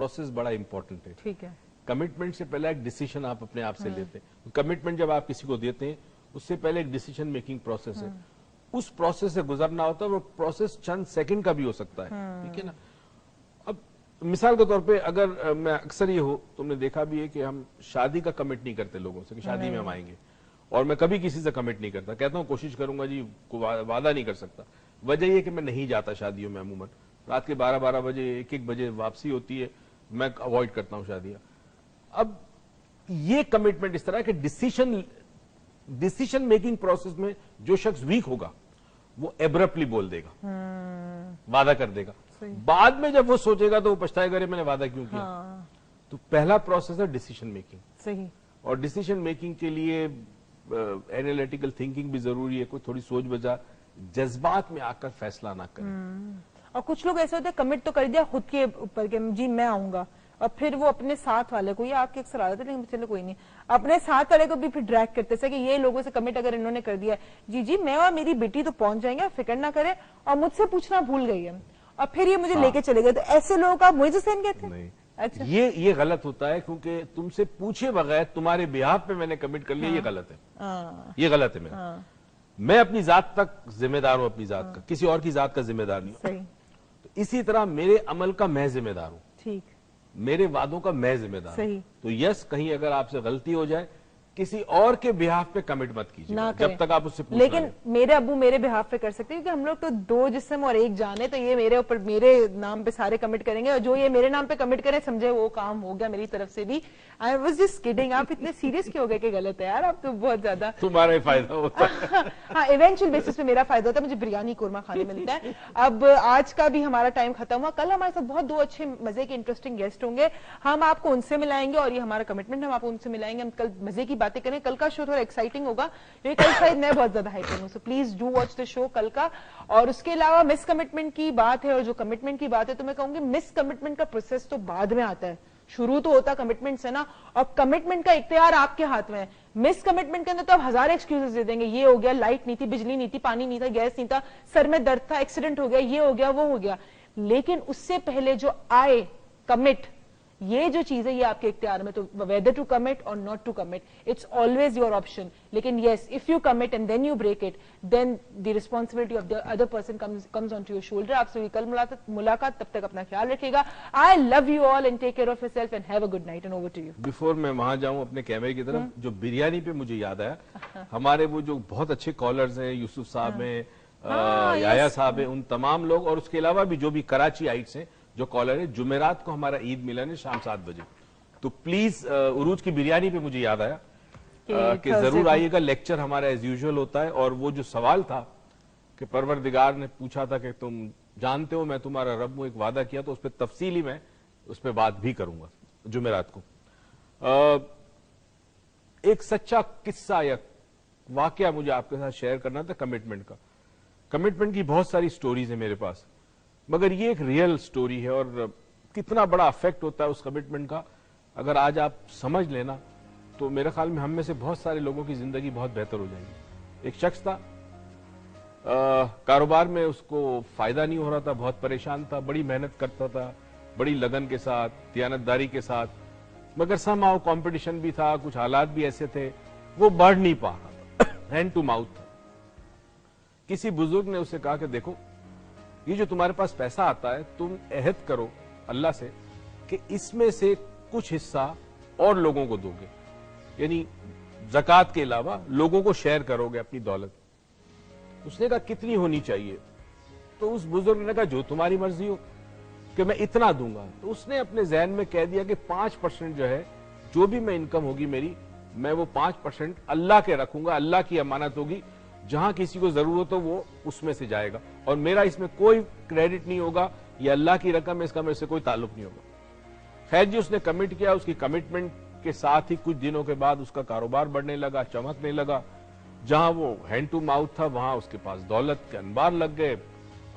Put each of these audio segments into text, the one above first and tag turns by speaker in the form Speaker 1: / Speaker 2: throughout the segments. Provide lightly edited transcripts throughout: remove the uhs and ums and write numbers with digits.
Speaker 1: Process बड़ा important है।
Speaker 2: ठीक है।
Speaker 1: कमिटमेंट से पहले एक डिसीजन आप अपने आप से लेते हैं। कमिटमेंट जब आप किसी को देते हैं उससे पहले एक डिसीजन मेकिंग प्रोसेस है, उस प्रोसेस से गुजरना होता है। वो प्रोसेस चंद सेकंड का भी हो सकता है, ठीक है ना। अब मिसाल के तौर पे अगर मैं अक्सर ये हो, तुमने देखा भी है कि हम शादी का कमिट नहीं करते लोगों से कि शादी में हम आएंगे, और मैं कभी किसी से कमिट नहीं करता, कहता हूं कोशिश करूंगा जी, वादा नहीं कर सकता। वजह ये कि मैं नहीं जाता शादियों में, अमूमन रात के 12-12 बजे 1-1 बजे वापसी होती है, मैं अवॉइड करता हूं शादियां। अब ये कमिटमेंट इस तरह के डिसीजन मेकिंग प्रोसेस में जो शख्स वीक होगा वो एब्रप्टली बोल देगा, वादा कर देगा, बाद में जब वो सोचेगा तो वो पछताएगा, अरे मैंने वादा क्यों किया। तो पहला प्रोसेस है डिसीजन मेकिंग।
Speaker 2: सही।
Speaker 1: और डिसीजन मेकिंग के लिए एनालिटिकल थिंकिंग भी जरूरी है, कोई थोड़ी सोच बजा जज्बात में आकर फैसला ना करें।
Speaker 2: और कुछ लोग ऐसे होते हैं, कमिट तो कर दिया खुद के ऊपर के जी मैं आऊंगा, और फिर वो अपने साथ वाले को, ये आपकी अक्सर आदत है लेकिन चलो कोई नहीं, अपने साथ वाले को भी फिर ड्रैग करते हैं कि ये लोगों से कमिट अगर इन्होंने कर दिया, जी मैं और मेरी बेटी तो पहुंच जाएंगे, फिक्र ना करें, और मुझसे पूछना भूल गई है, और फिर ये मुझे लेके चले गए। तो ऐसे लोगों का मुझे सेम कहते हैं? अच्छा।
Speaker 1: ये गलत होता है, क्योंकि तुमसे पूछे बगैर तुम्हारे बिहाफ पे मैंने कमिट कर लिया, ये गलत है। ये गलत है। मैं अपनी जात तक जिम्मेदार हूं, अपनी जात का, किसी और की जात का जिम्मेदार नहीं हूं। तो इसी तरह मेरे अमल का मैं जिम्मेदार हूं।
Speaker 2: ठीक।
Speaker 1: मेरे वादों का मैं जिम्मेदार हूं। तो यस, कहीं अगर आपसे गलती हो जाए, किसी और के बिहाफ पे कमिट मत कीजिए जब तक आप उससे पूछ रहे हैं।
Speaker 2: लेकिन मेरे अब्बू मेरे बिहाफ पे कर सकते हैं, क्योंकि हम लोग तो 2 जिस्म और 1 जान है, तो ये मेरे ऊपर मेरे नाम पे सारे कमिट करेंगे, और जो ये मेरे नाम पे कमिट करें समझे वो काम हो गया मेरी तरफ से भी। I was just kidding. आप इतने सीरियस क्यों हो गए कि गलत है यार, आप तो बहुत ज्यादा।
Speaker 1: तुम्हारा फायदा होता है।
Speaker 2: हाँ, इवेंचुअल बेसिस पे मेरा फायदा होता है, मुझे बिरयानी कोरमा खाने मिलता है। अब आज का भी हमारा टाइम खत्म हुआ। कल हमारे साथ बहुत 2 अच्छे मजे के इंटरेस्टिंग गेस्ट होंगे, हम आपको उनसे मिलाएंगे, और ये हमारा कमिटमेंट, हम आपको उनसे मिलाएंगे, हम कल मजे की बातें करें। कल का शो थोड़ा एक्साइटिंग होगा, क्योंकि कल शायद मैं बहुत ज्यादा हाइपर हूं, so please do watch the show कल का। और उसके अलावा मिस कमिटमेंट की बात है, और जो कमिटमेंट की बात है, तो मैं कहूंगी मिस कमिटमेंट का प्रोसेस तो बाद में आता है, शुरू तो होता कमिटमेंट से ना, और कमिटमेंट का इख्तियार आपके हाथ में है। मिस कमिटमेंट के अंदर तो आप 1000 एक्सक्यूजेस दे देंगे, ये हो गया, लाइट नहीं थी, बिजली नहीं थी, पानी नहीं था, गैस नहीं था, सर में दर्द था, एक्सीडेंट हो गया, ये हो गया, वो हो गया। लेकिन उससे पहले जो आए कमिट, ये जो चीज है ये आपके इख्तियार में, तो वेदर टू कमिट और not to commit, it's always your option. लेकिन yes, if you commit and then you break it, then the responsibility of the other person comes on to your shoulder. आपसे कल मुलाकात, तब तक अपना ख्याल रखिएगा। I love you all and take care of yourself and have a good night and over to you.
Speaker 1: Before मैं वहां जाऊं अपने कैमरे की तरफ, जो बिरयानी पे मुझे याद आया, हमारे वो जो बहुत अच्छे कॉलर्स हैं, यूसुफ साहब हैं, याया साहब हैं, उन तमाम लोग, और उसके अलावा भी जो भी कराची आइट्स हैं जो कॉलर है, जुमेरात को हमारा ईद मिलन है शाम 7 बजे। तो प्लीज उरूज की बिरयानी पे मुझे याद आया कि जरूर आइएगा। लेक्चर हमारा एज यूजुअल होता है, और वो जो सवाल था कि परवरदिगार ने पूछा था कि तुम जानते हो मैं तुम्हारा रब हूं, एक वादा किया, तो उस पर तफसीली मैं उस पर बात भी करूंगा जुमेरात को। एक सच्चा किस्सा या वाकया मुझे आपके साथ शेयर करना था कमिटमेंट का। कमिटमेंट की बहुत सारी स्टोरीज है मेरे पास, मगर ये एक रियल स्टोरी है, और कितना बड़ा अफेक्ट होता है उस कमिटमेंट का अगर आज आप समझ लेना, तो मेरे ख्याल में हम में से बहुत सारे लोगों की जिंदगी बहुत बेहतर हो जाएगी। एक शख्स था, कारोबार में उसको फायदा नहीं हो रहा था, बहुत परेशान था, बड़ी मेहनत करता था, बड़ी लगन के साथ, दियानतदारी के साथ, मगर समहाउ कंपटीशन भी था, कुछ हालात भी ऐसे थे, वो बढ़ नहीं पा रहा था, हैंड टू माउथ था। किसी बुजुर्ग ने उसे कहा कि देखो, ये जो तुम्हारे पास पैसा आता है, तुम अहद करो अल्लाह से कि इसमें से कुछ हिस्सा और लोगों को दोगे, यानी ज़कात के अलावा लोगों को शेयर करोगे अपनी दौलत। उसने कहा कितनी होनी चाहिए? तो उस बुजुर्ग ने कहा जो तुम्हारी मर्जी हो, कि मैं इतना दूंगा। तो उसने अपने जहन में कह दिया कि 5% जो है, जो भी मैं इनकम होगी मेरी, मैं वो 5% अल्लाह के रखूंगा, अल्लाह की अमानत होगी, जहां किसी को जरूरत हो वो उसमें से जाएगा, और मेरा इसमें कोई क्रेडिट नहीं होगा, ये अल्लाह की रकम है, इसका मेरे से कोई ताल्लुक नहीं होगा। खैर जी, उसने कमिट किया। उसकी कमिटमेंट के साथ ही कुछ दिनों के बाद उसका कारोबार बढ़ने लगा, चमकने लगा। जहां वो हैंड टू माउथ था, वहां उसके पास दौलत के अनबार लग गए।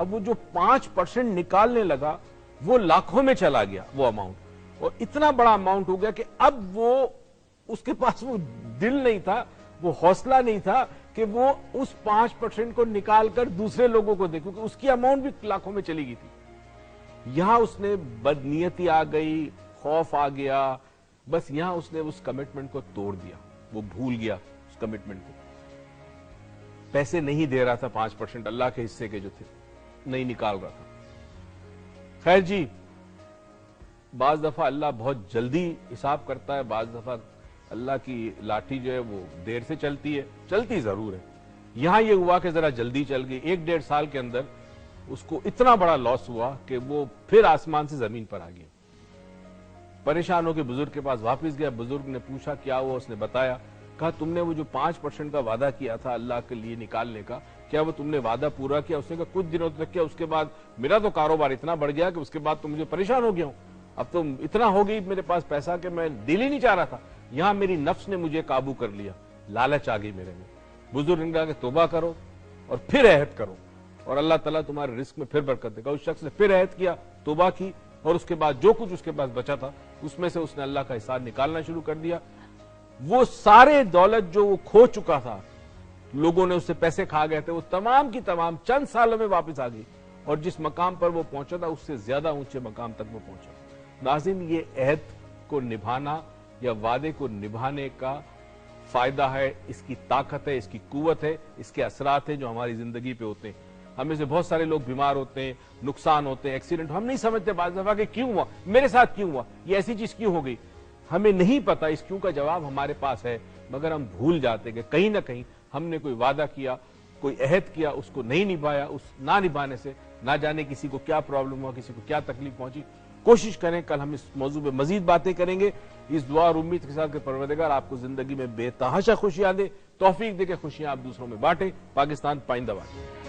Speaker 1: अब वो जो 5% निकालने लगा, वो लाखों में चला गया वो अमाउंट, और इतना बड़ा अमाउंट हो गया कि अब वो उसके पास वो दिल नहीं था, वो हौसला नहीं था कि वो उस 5% को निकाल कर दूसरे लोगों को दे, क्योंकि उसकी अमाउंट भी लाखों में चली गई थी। یہاں اس نے بدنیتی آ گئی, خوف آ گیا, بس یہاں اس نے اس کمٹمنٹ کو توڑ دیا, وہ بھول گیا اس کمٹمنٹ کو. پیسے نہیں دے رہا تھا 5% اللہ کے حصے کے جو تھے, نہیں نکال رہا تھا. خیر جی, بعض دفعہ اللہ بہت جلدی حساب کرتا ہے, بعض دفعہ اللہ کی لاٹھی جو ہے وہ دیر سے چلتی ہے, چلتی ضرور ہے. یہاں یہ ہوا کہ ذرا جلدی چل گئی, 1-1.5 سال کے اندر اس کو اتنا بڑا لاس ہوا کہ وہ پھر آسمان سے زمین پر آ گیا. پریشان ہو کے بزرگ کے پاس واپس گیا, بزرگ نے پوچھا کیا ہوا, اس نے بتایا, کہا تم نے وہ جو 5% کا وعدہ کیا تھا اللہ کے لیے نکالنے کا, کیا وہ تم نے وعدہ پورا کیا؟ اس نے کہا کچھ دنوں تک کیا, اس کے بعد میرا تو کاروبار اتنا بڑھ گیا کہ اس کے بعد تو مجھے پریشان ہو گیا ہوں, اب تو اتنا ہو گئی میرے پاس پیسہ کہ میں دل ہی نہیں چاہ رہا تھا. یہاں میری نفس نے مجھے قابو کر لیا, لالچ آ گئی میرے میں. بزرگ نے کہا کہ توبہ کرو اور پھر عہد کرو اور اللہ تعالیٰ تمہارے رزق میں پھر برکت دے گا. اس شخص نے پھر عہد کیا, توبہ کی, اور اس کے بعد جو کچھ اس کے پاس بچا تھا اس میں سے اس نے اللہ کا حساب نکالنا شروع کر دیا. وہ سارے دولت جو وہ کھو چکا تھا, لوگوں نے اس سے پیسے کھا گئے تھے, وہ تمام کی تمام چند سالوں میں واپس آ گئی, اور جس مقام پر وہ پہنچا تھا اس سے زیادہ اونچے مقام تک وہ پہنچا. ناظرین, یہ عہد کو نبھانا یا وعدے کو نبھانے کا فائدہ ہے, اس کی طاقت ہے, اس کی قوت ہے, اس کے اثرات ہیں جو ہماری زندگی پہ ہوتے ہیں. ہمیں سے بہت سارے لوگ بیمار ہوتے ہیں, نقصان ہوتے ہیں, ایکسیڈنٹ, ہم نہیں سمجھتے بعض دفعہ کہ کیوں ہوا, میرے ساتھ کیوں ہوا, یہ ایسی چیز کیوں ہو گئی. ہمیں نہیں پتا, اس کیوں کا جواب ہمارے پاس ہے, مگر ہم بھول جاتے کہ کہیں نہ کہیں ہم نے کوئی وعدہ کیا, کوئی عہد کیا, اس کو نہیں نبھایا. اس نہ نبھانے سے نہ جانے کسی کو کیا پرابلم ہوا, کسی کو کیا تکلیف پہنچی. کوشش کریں, کل ہم اس موضوع پہ مزید باتیں کریں گے, اس دعا اور امید کے ساتھ کہ پروردگار آپ کو زندگی میں بے تحاشا خوشیاں دے, توفیق دے کہ خوشیاں آپ دوسروں میں بانٹیں. پاکستان پائندہ باد.